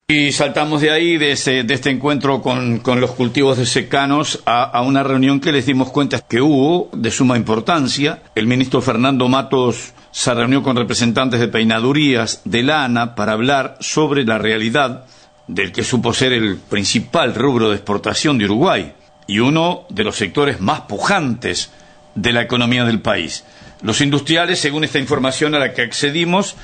Y saltamos de ahí, de este encuentro con los cultivos de secanos, a una reunión que les dimos cuenta que hubo de suma importancia. El ministro Fernando Matos se reunió con representantes de peinadurías de lana para hablar sobre la realidad del que supo ser el principal rubro de exportación de Uruguay y uno de los sectores más pujantes de la economía del país. Los industriales, según esta información a la que accedimos,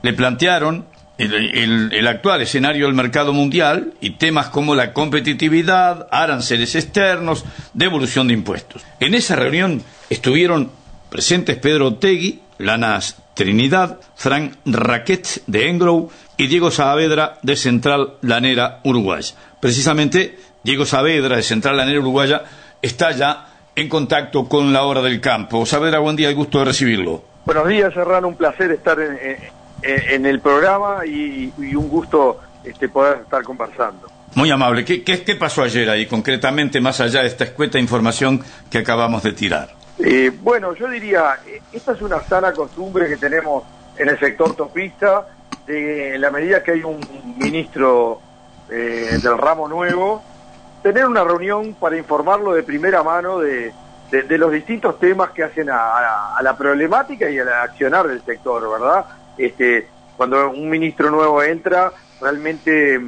le plantearon el actual escenario del mercado mundial y temas como la competitividad, aranceles externos, devolución de impuestos. En esa reunión estuvieron presentes Pedro Otegui, Lanas Trinidad, Frank Raquet de Engrow y Diego Saavedra de Central Lanera Uruguaya. Precisamente Diego Saavedra de Central Lanera Uruguaya está ya en contacto con la hora del campo. Saavedra, buen día, el gusto de recibirlo. Buenos días, Serrano, un placer estar en el programa y un gusto poder estar conversando. Muy amable. ¿Qué pasó ayer ahí, concretamente, más allá de esta escueta información que acabamos de tirar? Bueno, yo diría, esta es una sana costumbre que tenemos en el sector topista, de la medida que hay un ministro del ramo nuevo, tener una reunión para informarlo de primera mano de los distintos temas que hacen a la problemática y al accionar del sector, ¿verdad? Cuando un ministro nuevo entra, realmente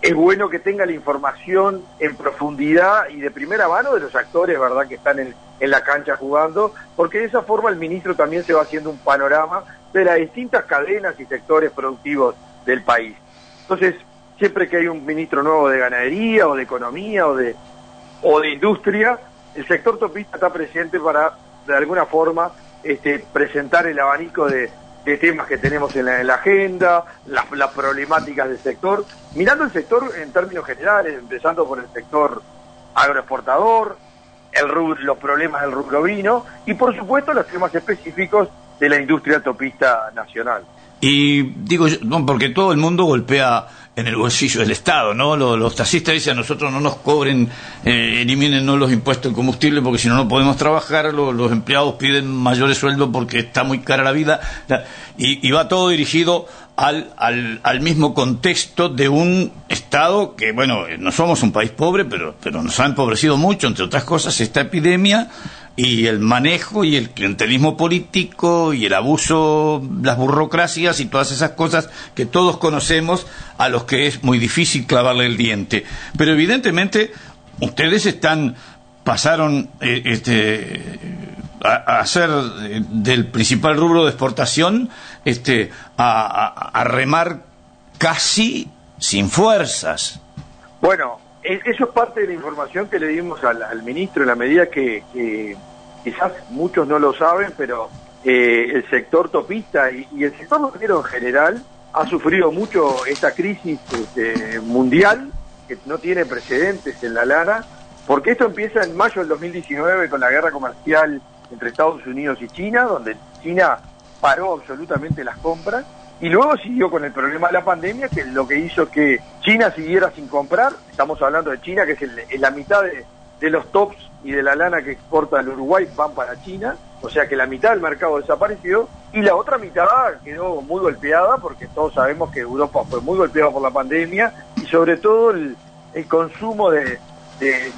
es bueno que tenga la información en profundidad y de primera mano de los actores, ¿verdad?, que están en la cancha jugando, porque de esa forma el ministro también se va haciendo un panorama de las distintas cadenas y sectores productivos del país. Entonces, siempre que hay un ministro nuevo de ganadería o de economía o de industria, el sector topista está presente para, de alguna forma, presentar el abanico de temas que tenemos en la agenda, las problemáticas del sector, mirando el sector en términos generales, empezando por el sector agroexportador, los problemas del rubro vino y, por supuesto, los temas específicos de la industria topista nacional. Y digo, no, porque todo el mundo golpea en el bolsillo del Estado, ¿no? Los taxistas dicen, a nosotros no nos cobren, eliminen los impuestos del combustible porque si no, no podemos trabajar, los empleados piden mayores sueldos porque está muy cara la vida, y va todo dirigido al mismo contexto de un Estado que, bueno, no somos un país pobre, pero nos ha empobrecido mucho, entre otras cosas, esta epidemia y el manejo y el clientelismo político y el abuso, las burocracias y todas esas cosas que todos conocemos, a los que es muy difícil clavarle el diente. Pero evidentemente ustedes pasaron a hacer del principal rubro de exportación a remar casi sin fuerzas. Bueno, eso es parte de la información que le dimos al ministro, en la medida que quizás muchos no lo saben, pero el sector topista y el sector ganadero en general ha sufrido mucho esta crisis mundial que no tiene precedentes en la lana, porque esto empieza en mayo del 2019 con la guerra comercial entre Estados Unidos y China, donde China paró absolutamente las compras, y luego siguió con el problema de la pandemia, que es lo que hizo que China siguiera sin comprar. Estamos hablando de China, que es la mitad de los tops y de la lana que exporta el Uruguay van para China, o sea que la mitad del mercado desapareció, y la otra mitad quedó muy golpeada, porque todos sabemos que Europa fue muy golpeada por la pandemia, y sobre todo el consumo de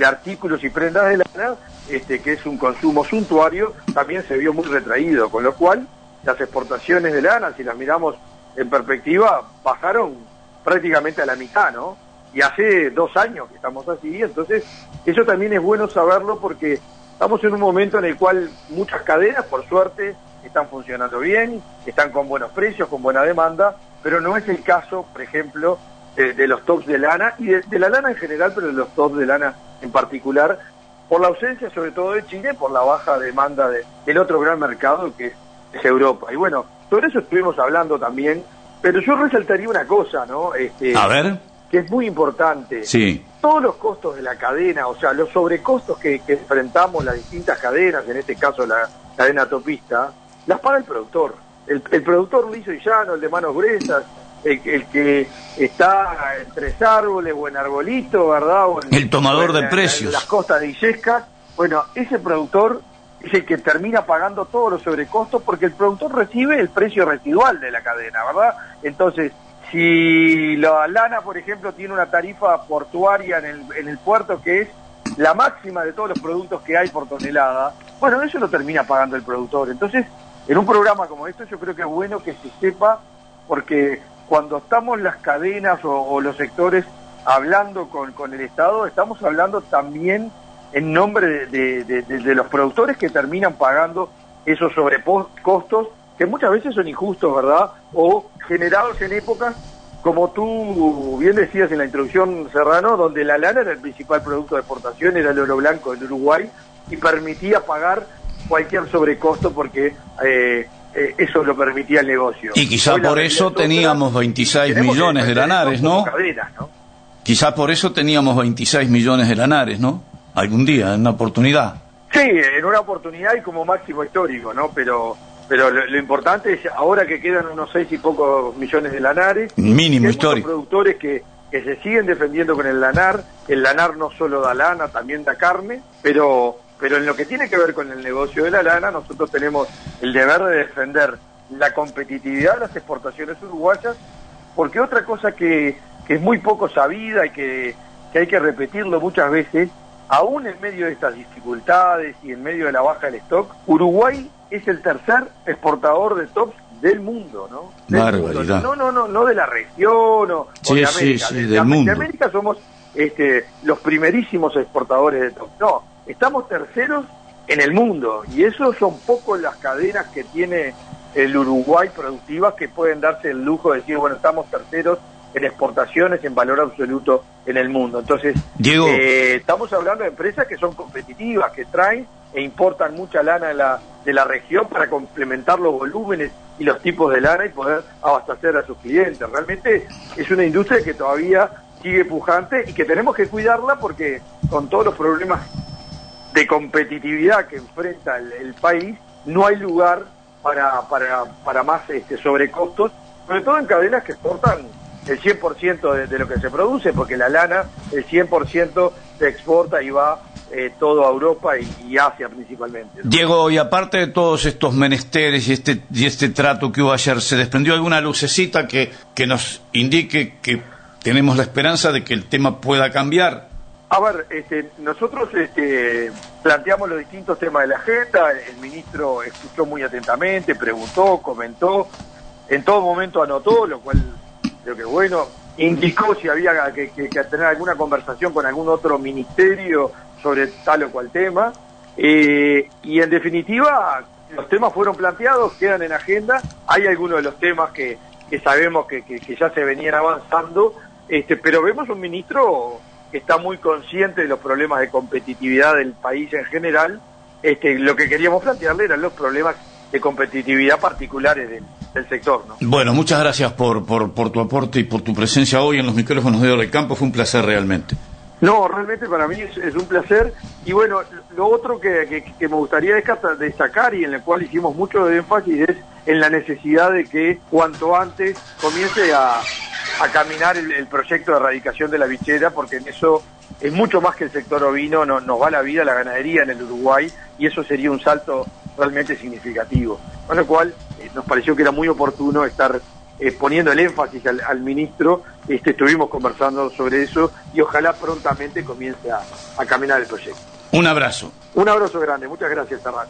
artículos y prendas de lana, que es un consumo suntuario, también se vio muy retraído, con lo cual las exportaciones de lana, si las miramos en perspectiva, bajaron prácticamente a la mitad, ¿no? Y hace 2 años que estamos así, entonces eso también es bueno saberlo, porque estamos en un momento en el cual muchas cadenas, por suerte, están funcionando bien, están con buenos precios, con buena demanda, pero no es el caso, por ejemplo, de los tops de lana, y de la lana en general, pero de los tops de lana en particular, por la ausencia sobre todo de Chile, por la baja demanda del otro gran mercado que es Europa. Y bueno, sobre eso estuvimos hablando también, pero yo resaltaría una cosa, ¿no? A ver. Que es muy importante. Sí. Todos los costos de la cadena, o sea, los sobrecostos que enfrentamos las distintas cadenas, en este caso la cadena topista, las paga el productor. El productor liso y llano, el de manos gruesas, el que está en Tres Árboles o en Arbolito, ¿verdad? El tomador de precios. En las costas de Illescas. Bueno, ese productor es el que termina pagando todos los sobrecostos, porque el productor recibe el precio residual de la cadena, ¿verdad? Entonces, si la lana, por ejemplo, tiene una tarifa portuaria en el puerto que es la máxima de todos los productos que hay por tonelada, bueno, eso lo termina pagando el productor. Entonces, en un programa como esto yo creo que es bueno que se sepa, porque cuando estamos las cadenas o los sectores hablando con el Estado, estamos hablando también en nombre de los productores que terminan pagando esos sobrecostos que muchas veces son injustos, ¿verdad? O generados en épocas, como tú bien decías en la introducción, Serrano, donde la lana era el principal producto de exportación, era el oro blanco del Uruguay, y permitía pagar cualquier sobrecosto porque eso lo permitía el negocio. Y quizá por eso teníamos 26 millones de lanares, ¿no? Cadenas, ¿no? Quizá por eso teníamos 26 millones de lanares, ¿no? Algún día, en una oportunidad. Sí, en una oportunidad y como máximo histórico, ¿no? Pero lo importante es ahora que quedan unos 6 y pocos millones de lanares. Mínimo hay histórico. Hay productores que se siguen defendiendo con el lanar. El lanar no solo da lana, también da carne, pero en lo que tiene que ver con el negocio de la lana, nosotros tenemos el deber de defender la competitividad de las exportaciones uruguayas, porque otra cosa que es muy poco sabida y que hay que repetirlo muchas veces, aún en medio de estas dificultades y en medio de la baja del stock, Uruguay es el tercer exportador de tops del mundo, ¿no? Barbaridad. No de la región o de América. Del mundo. De América somos los primerísimos exportadores de tops. No, estamos terceros en el mundo, y eso son pocos las cadenas que tiene el Uruguay productivas que pueden darse el lujo de decir, bueno, estamos terceros en exportaciones en valor absoluto en el mundo. Entonces, Diego, estamos hablando de empresas que son competitivas, que traen e importan mucha lana de la región para complementar los volúmenes y los tipos de lana y poder abastecer a sus clientes. Realmente es una industria que todavía sigue pujante y que tenemos que cuidarla, porque con todos los problemas de competitividad que enfrenta el país, no hay lugar para más sobrecostos, sobre todo en cadenas que exportan el 100% de lo que se produce, porque la lana, el 100% se exporta y va todo a Europa y Asia principalmente, ¿no? Diego, y aparte de todos estos menesteres y este trato que hubo ayer, ¿se desprendió alguna lucecita que nos indique que tenemos la esperanza de que el tema pueda cambiar? A ver, nosotros planteamos los distintos temas de la agenda, el ministro escuchó muy atentamente, preguntó, comentó, en todo momento anotó, lo cual creo que bueno, indicó si había que tener alguna conversación con algún otro ministerio sobre tal o cual tema, y en definitiva los temas fueron planteados, quedan en agenda. Hay algunos de los temas que sabemos que ya se venían avanzando, pero vemos un ministro que está muy consciente de los problemas de competitividad del país en general. Lo que queríamos plantearle eran los problemas de competitividad particulares del sector, ¿no? Bueno, muchas gracias por tu aporte y por tu presencia hoy en los micrófonos de Hora del Campo. Fue un placer realmente. No, realmente para mí es un placer. Y bueno, lo otro que me gustaría destacar y en el cual hicimos mucho de énfasis es en la necesidad de que cuanto antes comience a caminar el proyecto de erradicación de la bichera, porque en eso es mucho más que el sector ovino, nos va la vida la ganadería en el Uruguay, y eso sería un salto realmente significativo. Con lo cual nos pareció que era muy oportuno estar poniendo el énfasis al ministro. Estuvimos conversando sobre eso y ojalá prontamente comience a caminar el proyecto. Un abrazo. Un abrazo grande, muchas gracias, Serrano.